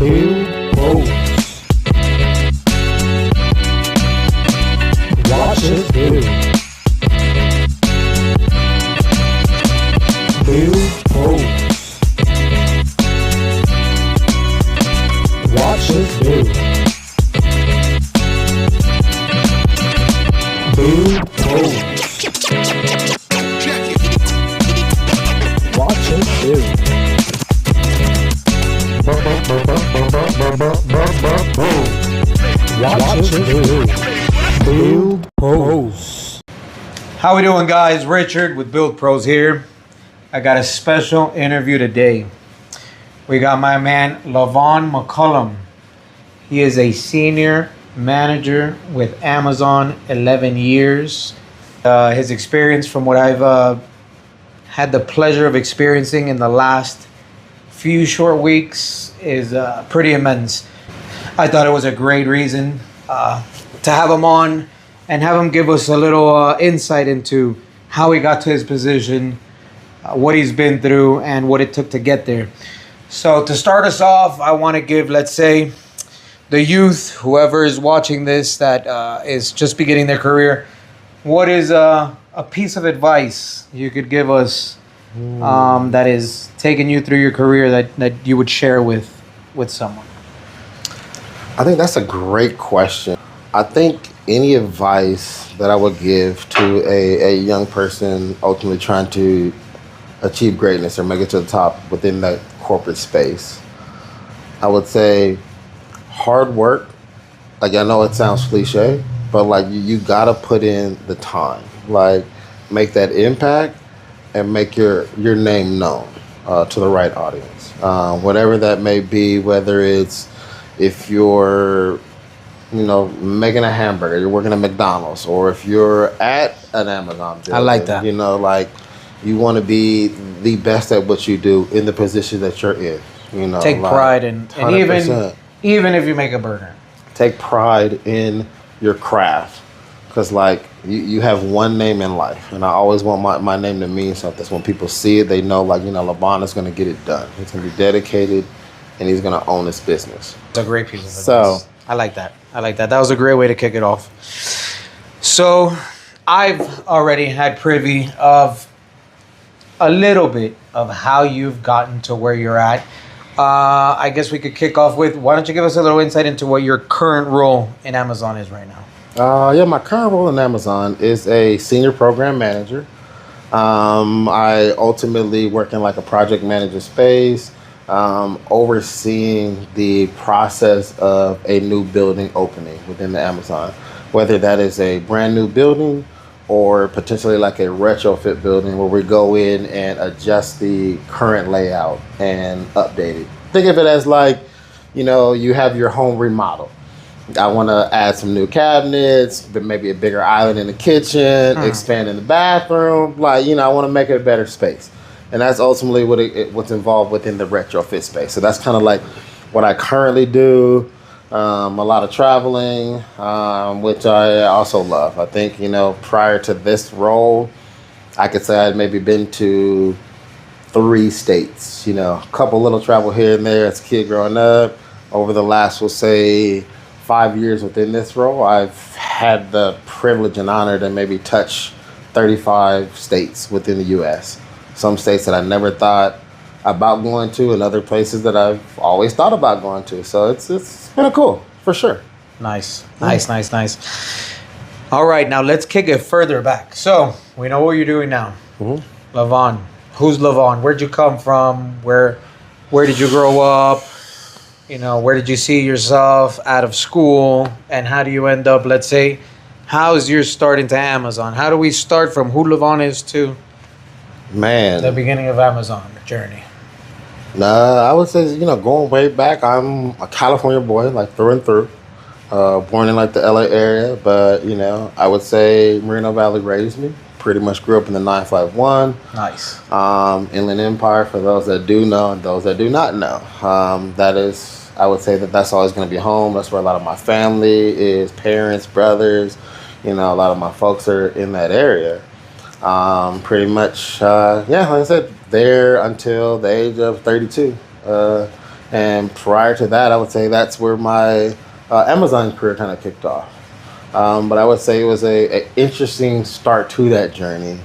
Build posts. Watch us build. Build posts. Watch us build. Build posts. Watch us build. Watch us build. Build Pros. How we doing, guys? Richard with Build Pros here. I got a special interview today. We got my man Lavon McCullum. He is a senior manager with Amazon, 11 years. His experience, from what I've had the pleasure of experiencing in the last few short weeks, is pretty immense. I thought it was a great reason to have him on and have him give us a little insight into how he got to his position, what he's been through, and what it took to get there. So to start us off, I want to give, let's say, the youth, whoever is watching this that is just beginning their career, what is a piece of advice you could give us that is taking you through your career that you would share with someone? I think that's a great question. I think any advice that I would give to a young person ultimately trying to achieve greatness or make it to the top within that corporate space, I would say hard work. Like, I know it sounds cliche, but like you gotta put in the time. Like, make that impact and make your name known to the right audience. Whatever that may be, whether it's if you're, making a hamburger, you're working at McDonald's, or if you're at an Amazon building, I like that. Like you want to be the best at what you do in the position that you're in. Take pride in, and 100%. even if you make a burger, take pride in your craft, because like you have one name in life, and I always want my name to mean something. So when people see it, they know Lavon is going to get it done. He's going to be dedicated, and he's going to own this business. It's a great piece of advice. I like that. That was a great way to kick it off. So I've already had privy of a little bit of how you've gotten to where you're at. I guess we could kick off with, why don't you give us a little insight into what your current role in Amazon is right now? My current role in Amazon is a senior program manager. I ultimately work in like a project manager space, overseeing the process of a new building opening within the Amazon, whether that is a brand new building or potentially like a retrofit building where we go in and adjust the current layout and update it. Think of it as like, you have your home remodel. I want to add some new cabinets, but maybe a bigger island in the kitchen, expand in the bathroom. Like, I want to make it a better space. And that's ultimately what's involved within the retrofit space. So that's kind of like what I currently do. A lot of traveling, which I also love. I think, prior to this role, I could say I'd maybe been to 3 states, a couple little travel here and there as a kid growing up. Over the last, we'll say, 5 years within this role, I've had the privilege and honor to maybe touch 35 states within the U.S. Some states that I never thought about going to, and other places that I've always thought about going to. So it's been cool, for sure. Nice. All right, now let's kick it further back. So we know what you're doing now. Mm-hmm. Lavon. Who's Lavon? Where'd you come from? Where did you grow up? Where did you see yourself out of school? And how do you end up, let's say, how's your start into Amazon? How do we start from who Lavon is to the beginning of Amazon journey? I would say, going way back, I'm a California boy, like through and through. Born in like the LA area, but I would say Moreno Valley raised me. Pretty much grew up in the 951. Nice. Inland Empire, for those that do know and those that do not know. That is, I would say that's always going to be home. That's where a lot of my family is, parents, brothers. A lot of my folks are in that area. Pretty much, like I said, there until the age of 32. And prior to that, I would say that's where my Amazon career kind of kicked off. But I would say it was a interesting start to that journey.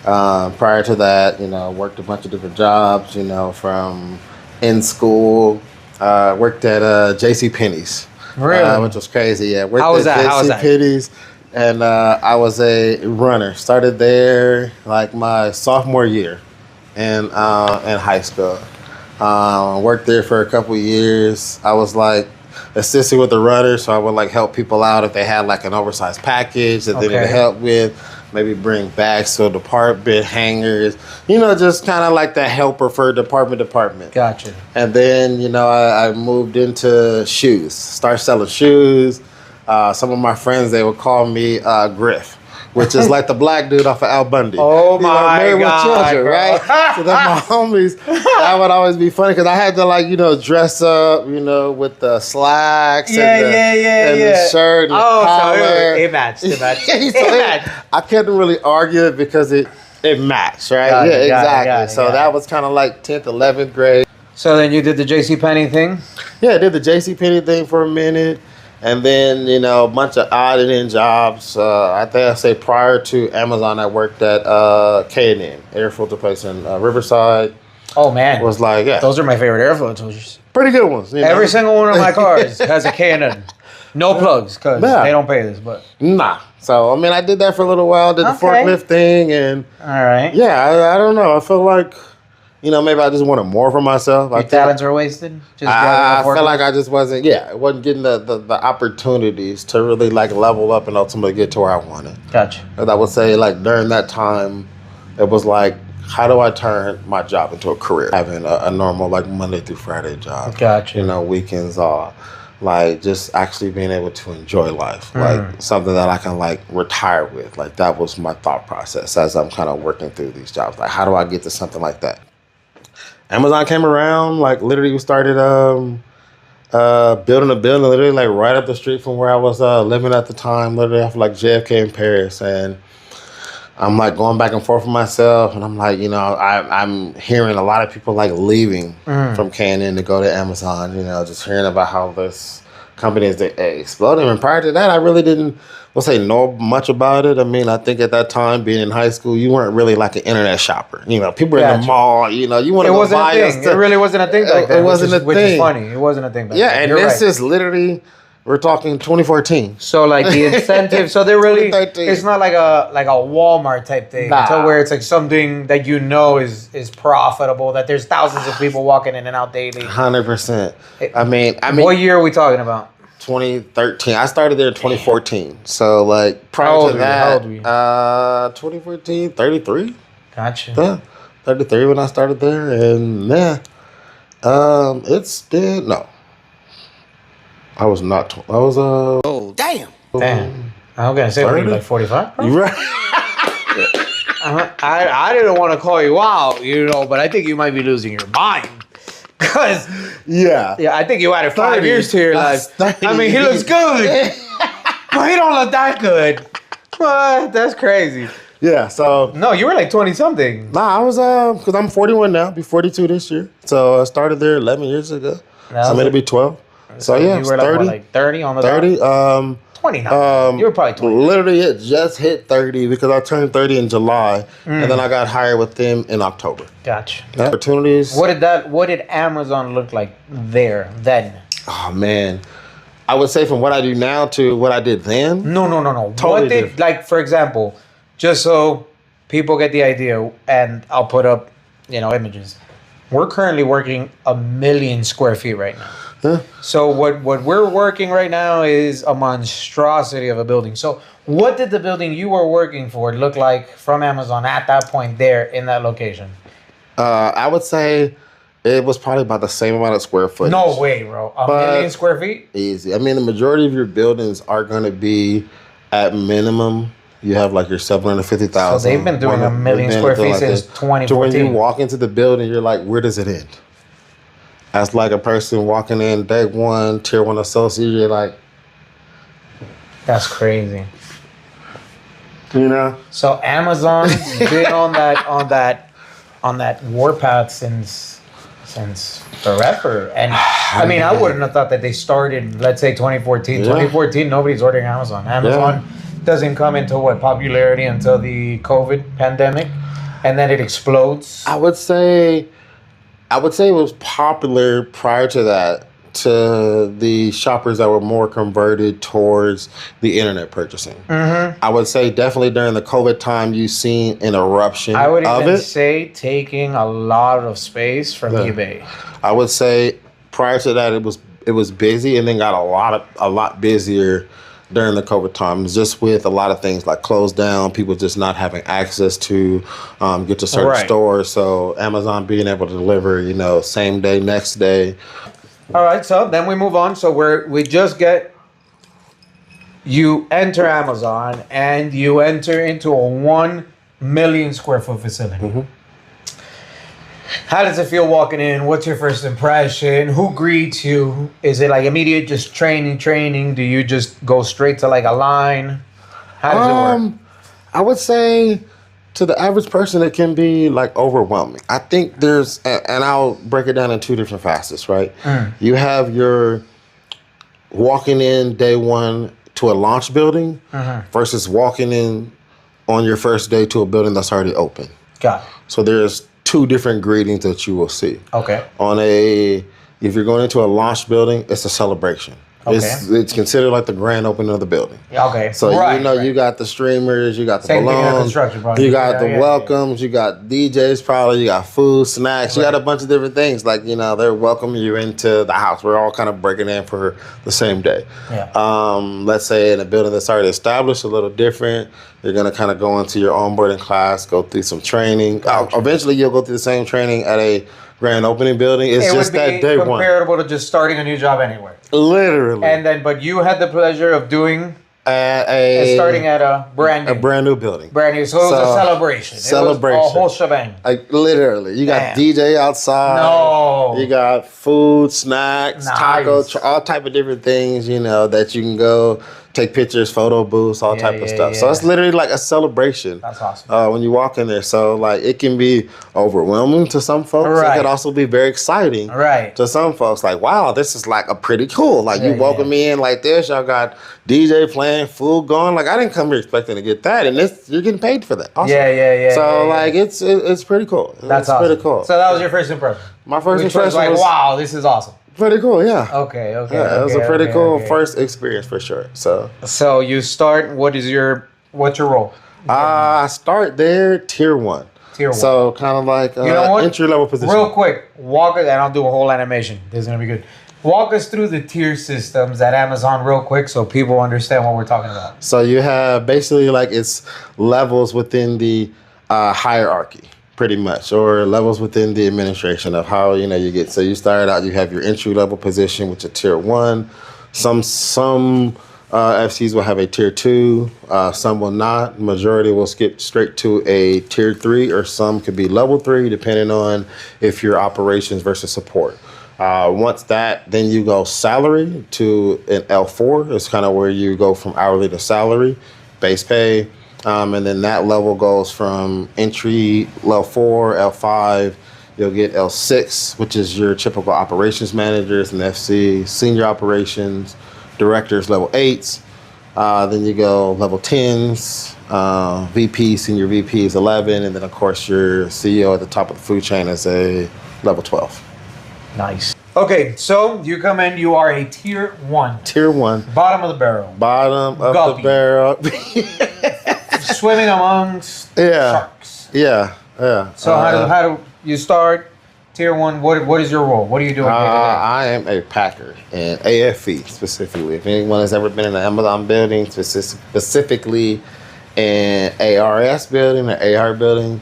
Prior to that, worked a bunch of different jobs, from in school, worked at J.C. Penney's. Really? Which was crazy. Yeah, worked How was at that? How was J.C. that? Penney's, and I was a runner. Started there like my sophomore year in high school. Worked there for a couple years. I was like assisting with the runners, so I would like help people out if they had like an oversized package that they needed help with. Maybe bring bags to a department, hangers, just kind of like the helper for department. Gotcha. And then, I moved into shoes, start selling shoes. Some of my friends, they would call me Griff, which is like the black dude off of Al Bundy. Oh my Married God, with children, bro. right? So then my homies, that would always be funny because I had to dress up, with the slacks and the shirt and the collar. So it matched. It matched. I couldn't really argue it because it matched, right? Got it, Exactly. got it. So that was kind of like 10th, 11th grade. So then you did the JCPenney thing? Yeah, I did the JCPenney thing for a minute. And then, a bunch of odd and end jobs. I think I say prior to Amazon, I worked at K&N, air filter place in Riverside. Oh, man. Was like, yeah. Those are my favorite air filters. Pretty good ones. Every single one of my cars has a K&N. No plugs, because they don't pay this, but... Nah. So, I did that for a little while. Did the forklift thing. And all right. Yeah, I don't know. I feel like... maybe I just wanted more for myself. Your talents are wasted? I felt like I just wasn't getting the opportunities to really like level up and ultimately get to where I wanted. Gotcha. And I would say like during that time, it was like, how do I turn my job into a career? Having a normal like Monday through Friday job. Gotcha. Weekends off. Like just actually being able to enjoy life. Like something that I can like retire with. Like that was my thought process as I'm kind of working through these jobs. Like how do I get to something like that? Amazon came around, like literally we started building a building literally like right up the street from where I was living at the time, literally off like JFK in Paris. And I'm like going back and forth with myself, and I'm like, I'm hearing a lot of people like leaving from K&N to go to Amazon, just hearing about how this company is exploding. And prior to that, I really didn't, know much about it. I think at that time, being in high school, you weren't really like an internet shopper. People were in the mall, you want to go buy your stuff. It really wasn't a thing back then. It wasn't a thing. Which is funny. It wasn't a thing back then. Yeah, and this is literally, we're talking 2014. So like the incentive, so they're really, it's not like a Walmart type thing. To where it's like something that is profitable, that there's thousands of people walking in and out daily. 100%. What year are we talking about? 2013. I started there in 2014. So like prior to that, how old were you? 2014, 33. Gotcha. Yeah, 33 when I started there, and it's been no. I was not. I was Oh damn. Damn. I'm gonna say maybe like 45. You right? I didn't want to call you out, but I think you might be losing your mind. Cause I think you added 5 years to your life. 30. He looks good, but he don't look that good. What? That's crazy. Yeah. So no, you were like 20 something. Nah, I was because I'm 41 now. Be 42 this year. So I started there 11 years ago. So I'm gonna be 12. So yeah, you were 30. like 30 on the 30. Dot? 29. You were probably 20. Literally, it just hit 30 because I turned 30 in July, and then I got hired with them in October. Gotcha. Opportunities. What did Amazon look like there then? Oh man, I would say from what I do now to what I did then. No. Totally what did like, for example, just so people get the idea, and I'll put up, images. We're currently working 1 million square feet right now. Huh? So what we're working right now is a monstrosity of a building. So what did the building you were working for look like from Amazon at that point there in that location? I would say it was probably about the same amount of square footage. No way, bro. 1 million square feet? Easy. The majority of your buildings are going to be at minimum. You have like your 750,000. So they've been doing 1 million square feet since 2014. So when you walk into the building, you're like, where does it end? As like a person walking in day one, tier 1 associate, you're like, that's crazy. So Amazon's been on that warpath since since forever. And I mean, I wouldn't have thought that they started, let's say 2014. Yeah. 2014, nobody's ordering Amazon. Amazon doesn't come into popularity until the COVID pandemic, and then it explodes. I would say it was popular prior to that to the shoppers that were more converted towards the internet purchasing. I would say definitely during the COVID time, you've seen an eruption I would of even it. say taking a lot of space from eBay. I would say prior to that, it was busy and then got a lot busier during the COVID times, just with a lot of things like closed down, people just not having access to get to certain stores. So Amazon being able to deliver, same day, next day. All right, so then we move on. So we just get, you enter Amazon and you enter into a 1 million square foot facility. How does it feel walking in? What's your first impression? Who greets you? Is it like immediate just training? Do you just go straight to like a line? How does it work? I would say to the average person, it can be like overwhelming. I think and I'll break it down in two different facets, right? You have your walking in day one to a launch building versus walking in on your first day to a building that's already open. Got it. So there's two different greetings that you will see. Okay. If you're going into a launch building, it's a celebration. Okay. It's considered like the grand opening of the building. Okay. So you got the streamers, you got the Same thing in a balloons, construction project. you got the welcomes, you got DJs probably, you got food, snacks, you got a bunch of different things. Like, they're welcoming you into the house. We're all kind of breaking in for the same day. Yeah. Let's say in a building that's already established, a little different. You're going to kind of go into your onboarding class, go through some training. Eventually, you'll go through the same traying at a grand opening building. It's just that day one. Comparable to just starting a new job anywhere. Literally. And then, but you had the pleasure of doing starting at a brand new building. Brand new. So it was a celebration. Celebration. It was a whole shebang. Like literally, you got DJ outside. No. You got food, snacks, tacos, all type of different things. That you can go take pictures, photo booths, all type of stuff. So it's literally like a celebration. That's awesome. When you walk in there, so like it can be overwhelming to some folks. Right. It could also be very exciting. Right. To some folks, like wow, this is like a pretty cool. Like you welcome me in like this. Y'all got DJ playing, food going. Like I didn't come here expecting to get that, and you're getting paid for that. Awesome. Yeah. So like it's pretty cool. That's awesome. Pretty cool. So that was your first impression. My first impression was like, wow, this is awesome. Pretty cool, yeah. Okay. Yeah, it was a pretty cool first experience for sure. So you start. What's your role? I start there, tier one. So kind of like entry level position. Real quick, walk us, and I'll do a whole animation. This is gonna be good. Walk us through the tier systems at Amazon real quick so people understand what we're talking about. So you have basically like it's levels within the hierarchy. Pretty much, or levels within the administration of how you get. So you start out, you have your entry level position, which is tier one. Some FCs will have a tier two. Some will not. Majority will skip straight to a tier three, or some could be level three, depending on if you're operations versus support. Once that, then you go salary to an L4. It's kind of where you go from hourly to salary, base pay. And then that level goes from entry L4, L5, you'll get L6, which is your typical operations managers and FC, senior operations, directors, level 8s. Then you go level 10s, VP, senior VP is 11, and then of course your CEO at the top of the food chain is a level 12. Nice. Okay, so you come in, you are a tier one. Tier one. Bottom of the barrel. Bottom of the barrel. Swimming amongst sharks. Yeah. So how do you start tier one? What is your role? What are you doing day to day? I am a packer in AFE specifically. If anyone has ever been in an Amazon building, specifically an ARS building or AR building,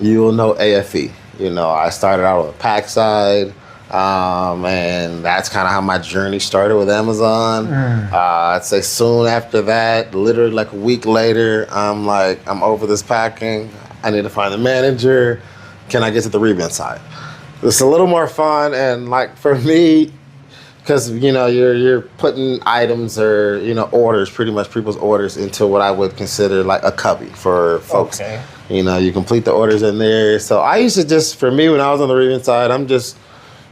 you will know AFE. I started out on the pack side. And that's kind of how my journey started with Amazon. I'd say soon after that, literally like a week later, I'm over this packing. I need to find the manager. Can I get to the revamp side? It's a little more fun, and like for me, because you're putting items or orders, pretty much people's orders, into what I would consider like a cubby for folks. Okay. You complete the orders in there. So I used to for me when I was on the revamp side, I'm just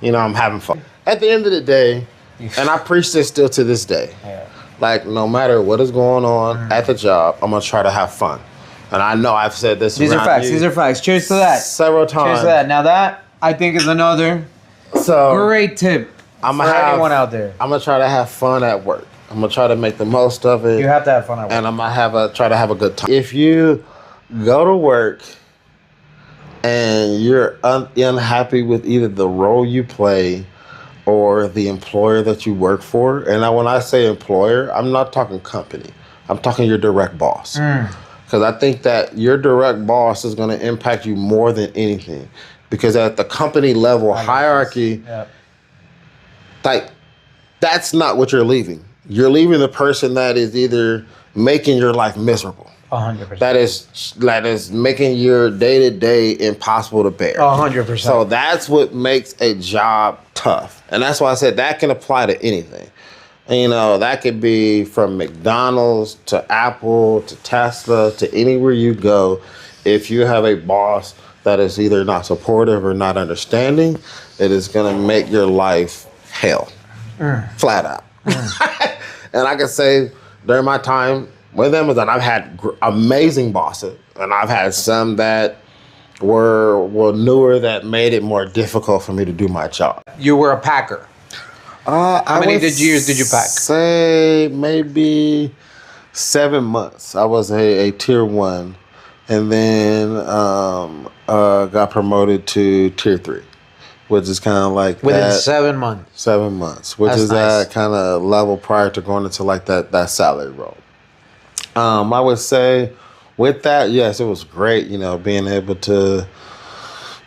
I'm having fun. At the end of the day, and I preach this still to this day. Yeah. Like, no matter what is going on at the job, I'm gonna try to have fun. And I know I've said this. These are facts. These are facts. Cheers to that. Several times. Cheers to that. Now that I think is another great tip for anyone out there. I'm gonna try to have fun at work. I'm gonna try to make the most of it. You have to have fun at work. And I'm gonna try to have a good time. If you go to work and you're unhappy with either the role you play or the employer that you work for, and when I say employer, I'm not talking company. I'm talking your direct boss. Because I think that your direct boss is going to impact you more than anything. Because at the company level hierarchy, like, that's not what you're leaving. You're leaving the person that is either making your life miserable. 100%. That is making your day-to-day impossible to bear. 100%. So that's what makes a job tough. And that's why I said that can apply to anything. And, that could be from McDonald's to Apple to Tesla to anywhere you go. If you have a boss that is either not supportive or not understanding, it is going to make your life hell. Flat out. And I can say during my time with Amazon, I've had amazing bosses, and I've had some that were newer that made it more difficult for me to do my job. You were a packer. How many years did you pack? Say maybe 7 months. I was a tier 1, and then got promoted to tier 3, which is kind of like within 7 months. 7 months, which is nice. That kind of level prior to going into like that salary role. I would say with that, yes, it was great. Being able to,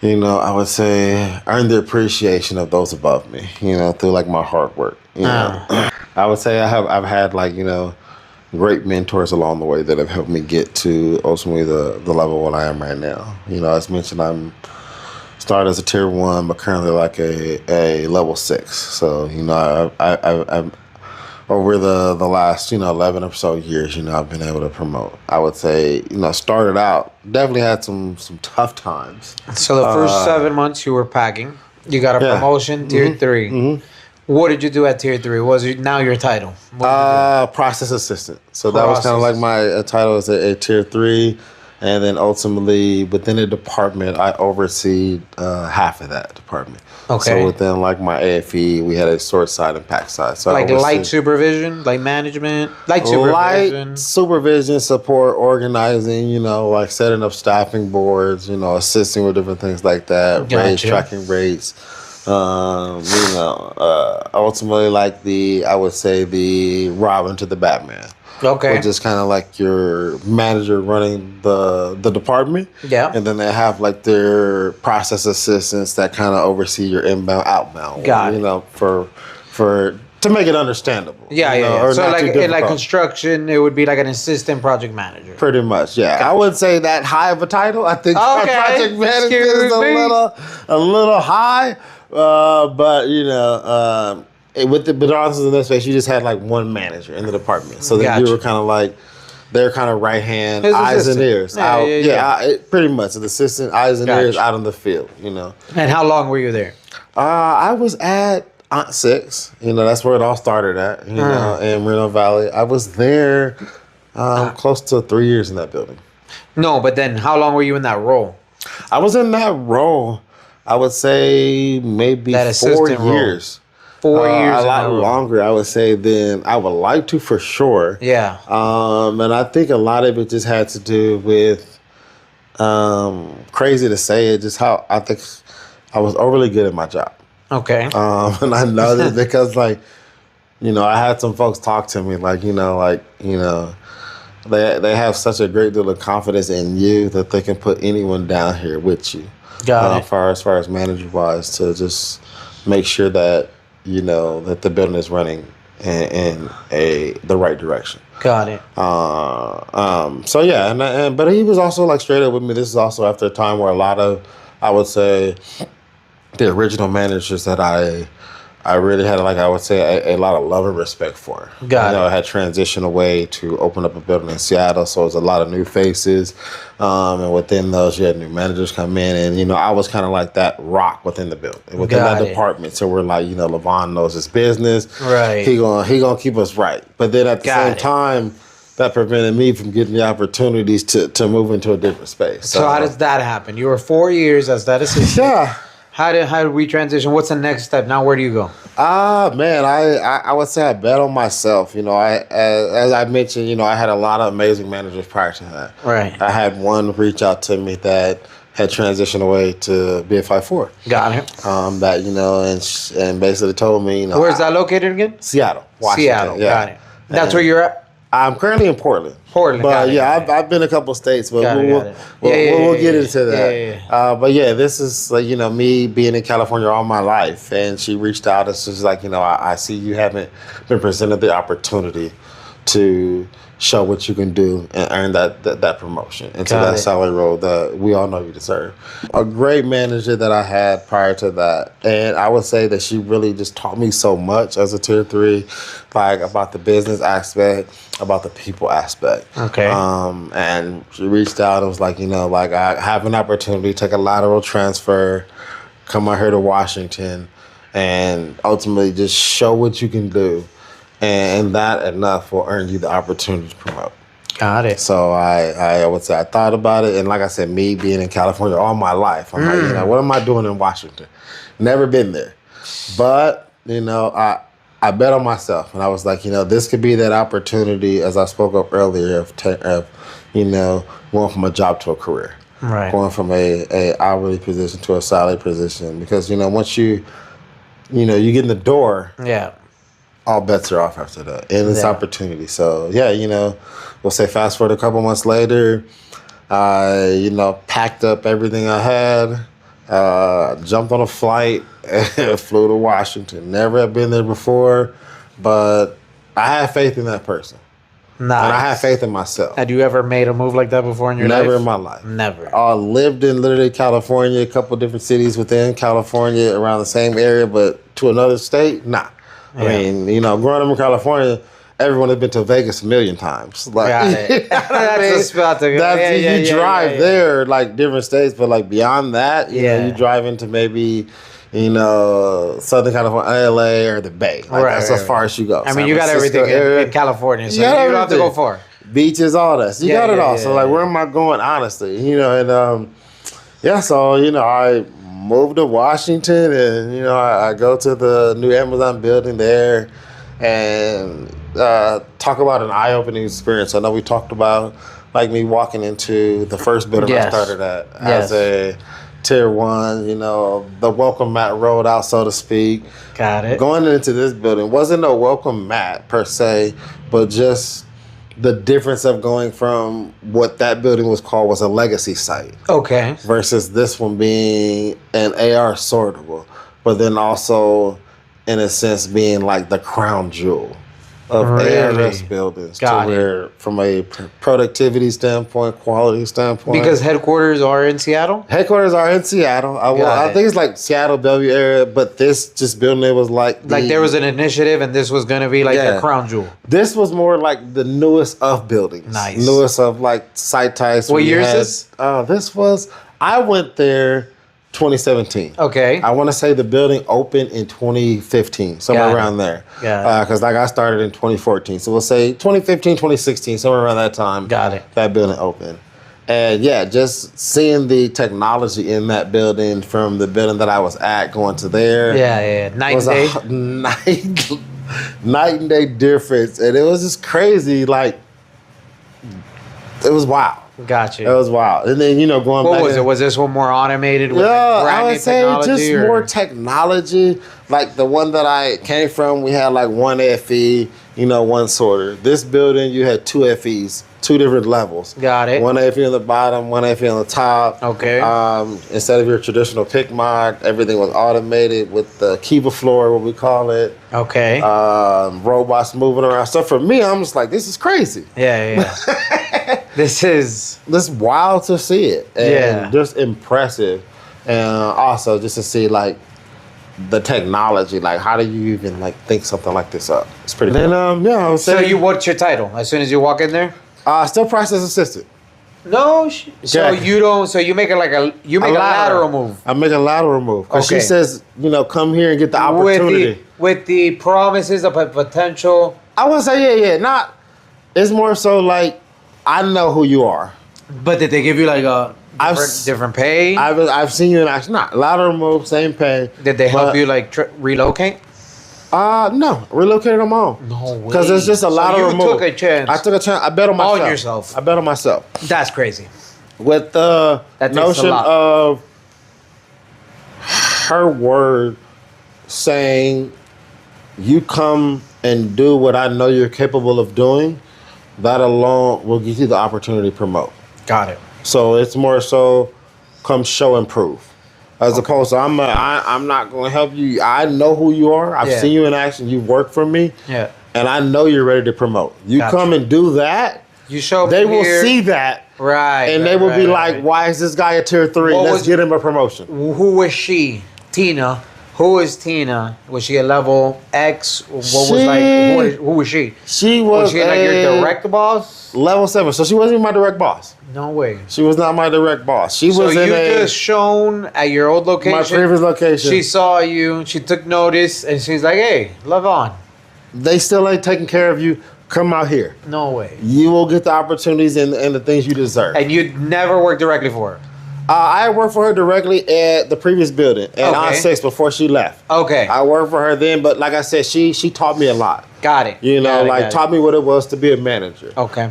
I would say earn the appreciation of those above me. Through like my hard work. I would say I've had like great mentors along the way that have helped me get to ultimately the level what I am right now. As mentioned, I'm started as a tier 1, but currently like a level 6. So I'm over the last 11 or so years, I've been able to promote. I would say started out definitely had some tough times. So the first 7 months you were packing, you got a promotion, tier 3. Mm-hmm. What did you do at tier 3? What was now your title? Process assistant. So that was kind of like my title as a tier 3. And then ultimately, within the department, I oversee half of that department. Okay. So within like my AFE, we had a sort side and pack side. So like light supervision, like management, light supervision, support, organizing. Like setting up staffing boards. Assisting with different things like that. Gotcha. Tracking rates. Ultimately, like I would say the Robin to the Batman. Okay. Which is kind of like your manager running the department. Yeah. And then they have like their process assistants that kind of oversee your inbound, outbound. Got it. For to make it understandable. Yeah. So like in like construction, it would be like an assistant project manager. Pretty much, yeah. Gotcha. I wouldn't say that high of a title. I think project manager is a little high. But with the Bananas in this space, you just had like one manager in the department, so then you were kind of like their kind of right hand, eyes and ears. Pretty much an assistant, eyes and ears out in the field. And how long were you there? I was at Aunt Six. That's where it all started at. In Reno Valley. I was there close to 3 years in that building. No, but then how long were you in that role? I was in that role, I would say maybe 4 years. 4 years. A lot longer, I would say, than I would like to, for sure. Yeah. And I think a lot of it just had to do with, crazy to say it, just how I think I was overly good at my job. Okay. And I know that because, like, I had some folks talk to me, they have such a great deal of confidence in you that they can put anyone down here with you. Got it. As far as manager wise, to just make sure that that the building is running in the right direction. Got it. So yeah, but he was also like straight up with me. This is also after a time where a lot of, I would say, the original managers that I I really had, like I would say, a lot of love and respect for. Got it. I had transitioned away to open up a building in Seattle, so it was a lot of new faces. And within those, you had new managers come in, and I was kind of like that rock within the building, within Got that it. department. So we're like, Levon knows his business, Right. He gonna keep us right. But then at the Got same it. time, that prevented me from getting the opportunities to move into a different space. So how does that happen? You were 4 years as that assistant. Yeah. How did we transition? What's the next step? Now where do you go? Man, I would say I bet on myself. As I mentioned, I had a lot of amazing managers prior to that. Right. I had one reach out to me that had transitioned away to BFI 4. Got it. And basically told me, Where's that located again? Seattle, Washington. Seattle. Yeah. Got it. That's where you're at? I'm currently in Portland. Portland, got But it, yeah, got it. I've been a couple of states, but Got it, we'll got it. Yeah, we'll get yeah, into that. yeah. But yeah, this is like, me being in California all my life, and she reached out. It's just like, I see you haven't been presented the opportunity to show what you can do and earn that promotion into Got that it. salary role that we all know you deserve. A great manager that I had prior to that, and I would say that she really just taught me so much as a tier 3, like about the business aspect, about the people aspect. Okay. And she reached out and was like, I have an opportunity to take a lateral transfer, come out here to Washington, and ultimately just show what you can do. And that enough will earn you the opportunity to promote. Got it. So I would say I thought about it. And like I said, me being in California all my life, I'm like, what am I doing in Washington? Never been there. But, I bet on myself. And I was like, this could be that opportunity, as I spoke up earlier, of going from a job to a career. Right. Going from a hourly position to a salary position. Because, once you get in the door, Yeah. all bets are off after that. And it's Yeah. opportunity. So, yeah, we'll say fast forward a couple months later, I, packed up everything I had, jumped on a flight, and flew to Washington. Never had been there before, but I had faith in that person. Nice. And I had faith in myself. Had you ever made a move like that before in your life? Never in my life. Never. I lived in literally California, a couple different cities within California around the same area, but to another state, nah. Yeah. I mean, growing up in California, everyone has been to Vegas a million times. Like, Got it. That's a spot to go. you drive there, like different states, but like beyond that, you drive into maybe, Southern California, LA, or the Bay. Like, that's as far as you go. I mean, you got everything in California, so you don't have to go far. Beaches, all that. So you got it all. So like, where am I going? Honestly, so I moved to Washington, and I go to the new Amazon building there, and talk about an eye-opening experience. I know we talked about like me walking into the first building I started at as a tier 1. The welcome mat rolled out, so to speak. Got it. Going into this building wasn't a welcome mat per se, but just the difference of going from what that building was called was a legacy site. Okay. Versus this one being an AR sortable, but then also, in a sense, being like the crown jewel of ARS buildings. Got it. Where, from a productivity standpoint, quality standpoint. Because headquarters are in Seattle? Headquarters are in Seattle. I think it's like Seattle, Bellevue area, but this just building, it was like... Like there was an initiative and this was going to be like the crown jewel. This was more like the newest of buildings. Nice. Newest of like site types. What year is this? This was... I went there 2017. Okay. I want to say the building opened in 2015, somewhere around there. Yeah. Because I started in 2014. So we'll say 2015, 2016, somewhere around that time. Got it. That building opened. And yeah, just seeing the technology in that building from the building that I was at going to there. Yeah. Night was and day. Night and day difference. And it was just crazy. Like, it was wild. Gotcha. It was wild. And then, going back. What was it? Was this one more automated with I would say just or? more technology. Like the one that I came from, we had like one FE, one sorter. This building, you had two FEs, two different levels. Got it. One FE on the bottom, one FE on the top. Okay. Instead of your traditional pick mod, everything was automated with the Kiva floor, what we call it. Okay. Robots moving around. So for me, I'm just like, this is crazy. Yeah. This is wild to see it. And just impressive. And also just to see like the technology. Like, how do you even like think something like this up? It's pretty. Then yeah, I was So saying. what's your title? As soon as you walk in there? Still process assistant. No. So Yeah. you don't. So you make it like a lateral move. I make a lateral move. Because Okay. she says, come here and get the opportunity. With the promises of a potential. I wouldn't say yeah. Not. It's more so like I know who you are. But did they give you like a different pay? I've seen you in action. Not lateral move, same pay. Did they help you like relocate? No, relocated on my own. No way. Because it's just a lateral you move. took a chance. I took a chance. I bet on myself. On yourself. I bet on myself. That's crazy. With the That takes a notion lot. of her word saying, you come and do what I know you're capable of doing, that alone will give you the opportunity to promote. Got it. So it's more so come show and prove. As opposed to I'm not going to help you. I know who you are. I've seen you in action. You've worked for me. Yeah. And I know you're ready to promote. You Gotcha. come and do that. You show They will here. see that. Right. And they will be like, why is this guy a tier 3? What Let's was- get him a promotion. Who was she? Tina. Who is Tina? Was she a level X? What was like? Who was she? She Was was she like your direct boss? level 7. So she wasn't even my direct boss. No way. She was not my direct boss. She So was you in just shown at your old location. my previous location. She saw you. She took notice, and she's like, "Hey, Levon." They still ain't taking care of you. Come out here. No way. You will get the opportunities and the things you deserve. And you'd never worked directly for her. I worked for her directly at the previous building at On 6 before she left. Okay. I worked for her then, but like I said, she taught me a lot. Got it. Taught me what it was to be a manager. Okay.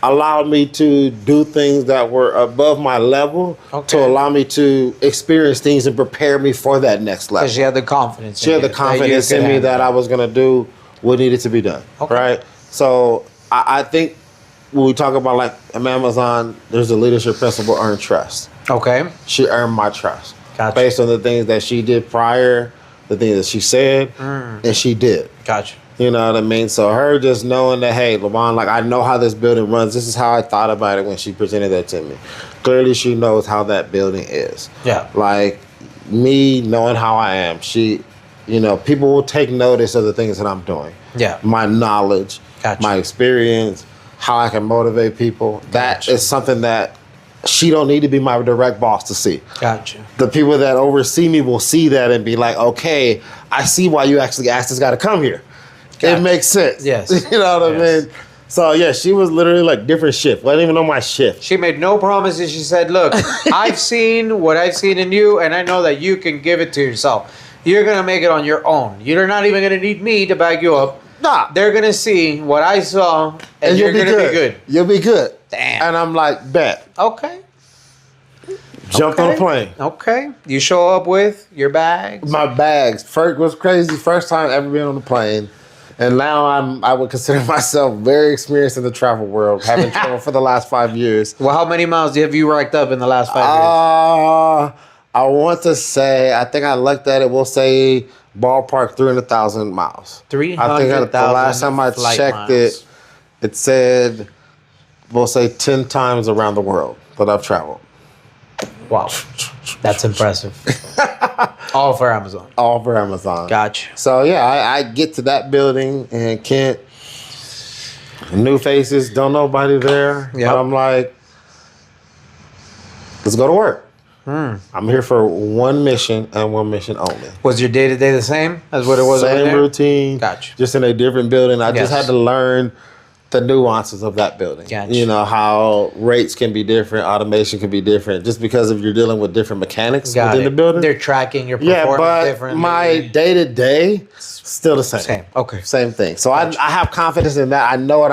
Allowed me to do things that were above my level to allow me to experience things and prepare me for that next level. Because she had the confidence. She had the confidence in me that I was going to do what needed to be done. Okay. Right? So I think when we talk about like Amazon, there's a leadership principle, earn trust. Okay. She earned my trust. Gotcha. Based on the things that she did prior, the things that she said, and she did. Gotcha. You know what I mean? So her just knowing that, hey, Levon, like I know how this building runs. This is how I thought about it when she presented that to me. Clearly she knows how that building is. Yeah. Like me knowing how I am, she, people will take notice of the things that I'm doing. Yeah. My knowledge, Gotcha. my experience, how I can motivate people. That Gotcha. is something that she don't need to be my direct boss to see. Gotcha. The people that oversee me will see that and be like, okay, I see why you actually asked this guy to come here. Gotcha. It makes sense. Yes. You know what Yes. I mean? So yeah, she was literally like different shift. Wasn't even on my shift. She made no promises. She said, look, I've seen what I've seen in you, and I know that you can give it to yourself. You're going to make it on your own. You're not even going to need me to back you up. Nah. They're going to see what I saw, and you're going to be good. You'll be good. Damn. And I'm like, bet. Okay. Jumped on a plane. Okay. You show up with your bags. My bags. First was crazy. First time ever been on a plane. And now I would consider myself very experienced in the travel world, having traveled for the last 5 years. Well, how many miles have you racked up in the last 5 years? I want to say, I think I looked at it, we'll say ballpark 300,000 miles. 300,000 I think the last time I flight checked miles. it said, we'll say 10 times around the world that I've traveled. Wow. That's impressive. All for Amazon. All for Amazon. Gotcha. So yeah, I get to that building and Kent, new faces, don't nobody there. Yep. But I'm like, let's go to work. I'm here for one mission and one mission only. Was your day-to-day the same as what it was over Same there? routine. Gotcha. Just in a different building. I just Yes. had to learn the nuances of that building. Gotcha. You know, how rates can be different, automation can be different, just because if you're dealing with different mechanics Got within it. the building. They're tracking your Yeah, performance but differently. my day-to-day, still the same. Same. Okay. Same thing. So Gotcha. I have confidence in that. I know what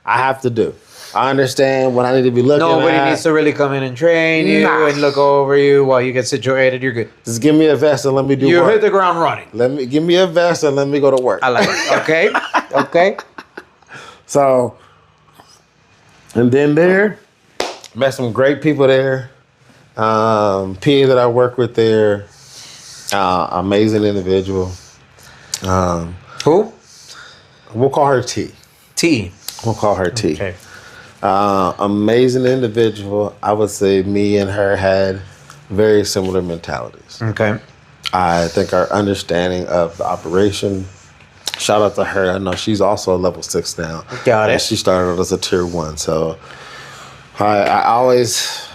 I have to do. I understand what I need to be looking Nobody at. needs to really come in and train you Nah. and look over you while you get situated. You're good. Just give me a vest and let me do You work. hit the ground running. Give me a vest and let me go to work. I like it. Okay. Okay. So, and then there, met some great people there. PA that I work with there, amazing individual. Who? We'll call her T. T. We'll call her T. Okay. Amazing individual. I would say me and her had very similar mentalities. Okay. I think our understanding of the operation. Shout out to her. I know she's also a level 6 now. Got it. And she started as a tier 1. So I always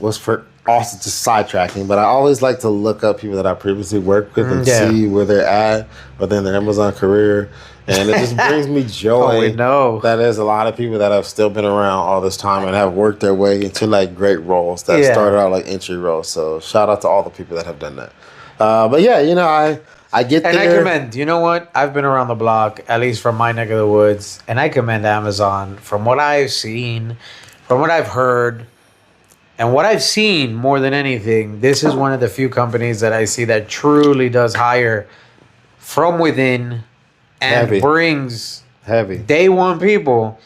was for also just sidetracking, but I always like to look up people that I previously worked with and see where they're at within their Amazon career. And it just brings me joy. Oh, we know. That there's a lot of people that have still been around all this time and have worked their way into like great roles that started out like entry roles. So shout out to all the people that have done that. But yeah, I get And there. I commend, you know what? I've been around the block, at least from my neck of the woods, and I commend Amazon from what I've seen, from what I've heard, and what I've seen more than anything. This is one of the few companies that I see that truly does hire from within and Heavy. brings Heavy. day one people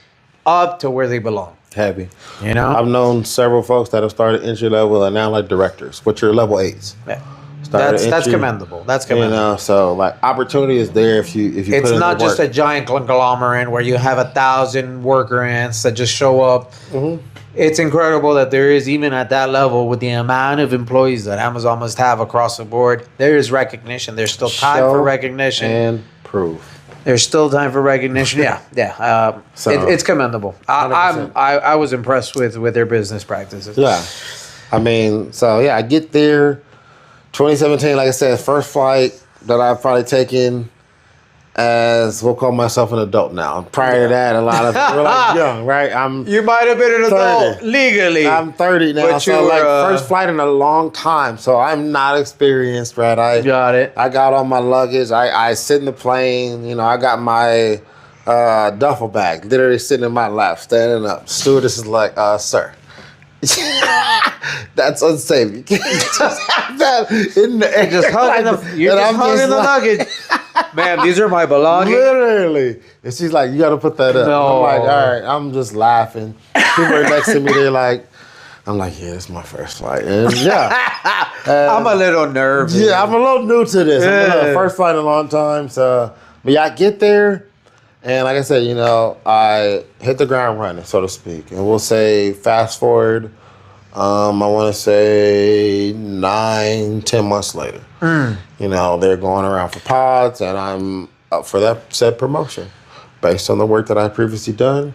up to where they belong. Heavy. You know? I've known several folks that have started entry level and now like directors, which are level 8s. Yeah. Started That's entry, commendable. That's commendable. so like opportunity is there if you It's put in not the just work. a giant conglomerate where you have 1,000 worker ants that just show up. Mhm. It's incredible that there is, even at that level, with the amount of employees that Amazon must have across the board, there is recognition. There's still time Show for recognition. and prove. There's still time for recognition. Yeah. It's commendable. I was impressed with their business practices. Yeah. I mean, so yeah, I get there. 2017, like I said, first flight that I've probably taken as we'll call myself an adult now. Prior to that, a lot of we're like young, right? You might have been an adult 30. legally. I'm 30 now, But so you like were, first flight in a long time. So I'm not experienced, right? I got it. I got all my luggage. I sit in the plane. I got my duffel bag literally sitting in my lap, standing up. Stewardess is like, sir. That's unsafe. You can't just have that in the air. Just hugging you're And just I'm hugging the like- luggage. Ma'am, these are my belongings. Literally. And she's like, you got to put that up. No. I'm like, all right. I'm just laughing. People are next to me. They're like, I'm like, yeah, it's my first flight. And yeah. I'm a little nervous. Yeah, I'm a little new to this. Yeah. First flight in a long time. So, but yeah, I get there. And like I said, I hit the ground running, so to speak. And we'll say fast forward, I want to say 9-10 months later. They're going around for pods, and I'm up for that said promotion based on the work that I previously done.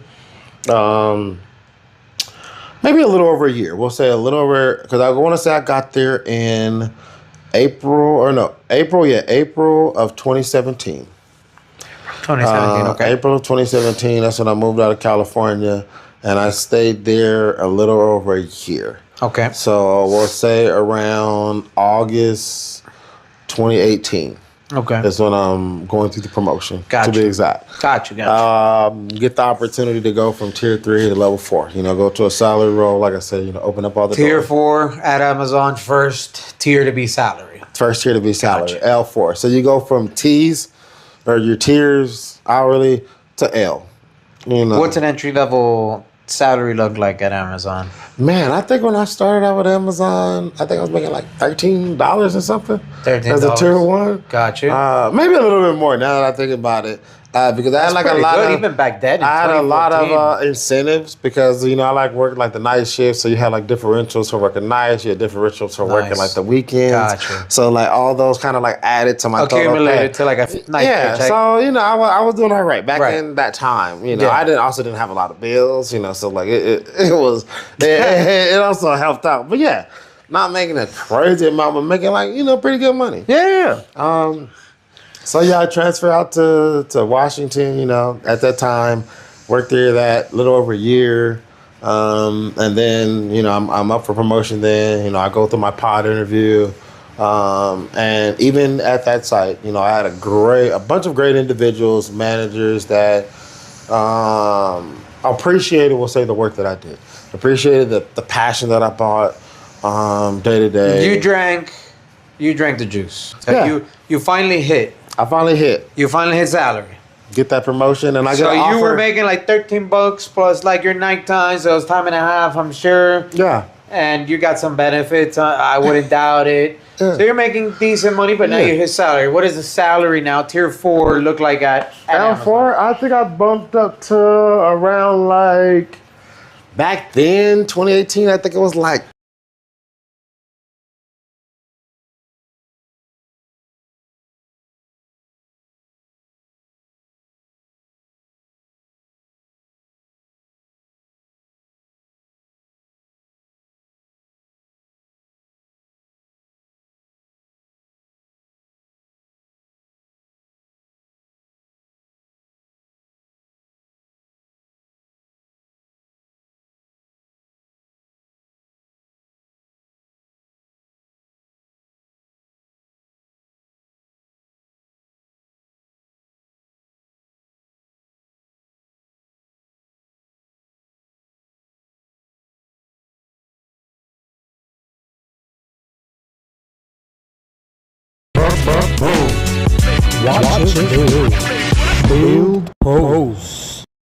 Maybe a little over a year. We'll say a little over, because I want to say I got there in April of 2017. 2017, okay. April of 2017, that's when I moved out of California, and I stayed there a little over a year. Okay. So we'll say around August 2018 Okay. is when I'm going through the promotion, Gotcha. to be exact. Gotcha. Get the opportunity to go from tier 3 to level 4. Go to a salary role, like I said, open up all the Tier doors. 4 at Amazon, first tier to be salary. First tier to be salary, Gotcha. L4. So you go from T's, or your tiers, hourly, to L. What's an entry level salary look like at Amazon? Man, I think when I started out with Amazon, I think I was making like $13 or something. $13. As a tier 1. Gotcha. Maybe a little bit more now that I think about it. Because I had like a Pretty lot good, of even back then. In I had a lot 2014. of incentives because I like working like the night shift, so you had like differentials for working nights, you had differentials for working Nice. like the weekends. Gotcha. So like all those kind of like added to my total pay. accumulated to like a nice Yeah, paycheck. so I was doing all right back Right. in that time. Yeah. I also didn't have a lot of bills. So like it was it also helped out. But yeah, not making a crazy amount, but making like pretty good money. yeah. So yeah, I transferred out to Washington. At that time, worked there that little over a year, and then I'm up for promotion. Then I go through my pod interview, and even at that site, I had a bunch of great individuals, managers that appreciated, we'll say, the work that I did, appreciated the passion that I brought day to day. You drank the juice. Yeah. You finally hit. I finally hit. You finally hit salary. Get that promotion, and I So got an offer. you were making like $13 plus like your night time, so it was time and a half, I'm sure. Yeah. And you got some benefits. I wouldn't doubt it. Yeah. So you're making decent money, but now Yeah. you hit salary. What does the salary now, tier 4, look like at Amazon? L4, I think I bumped up to around like back then, 2018. I think it was like Watch it build. Build post.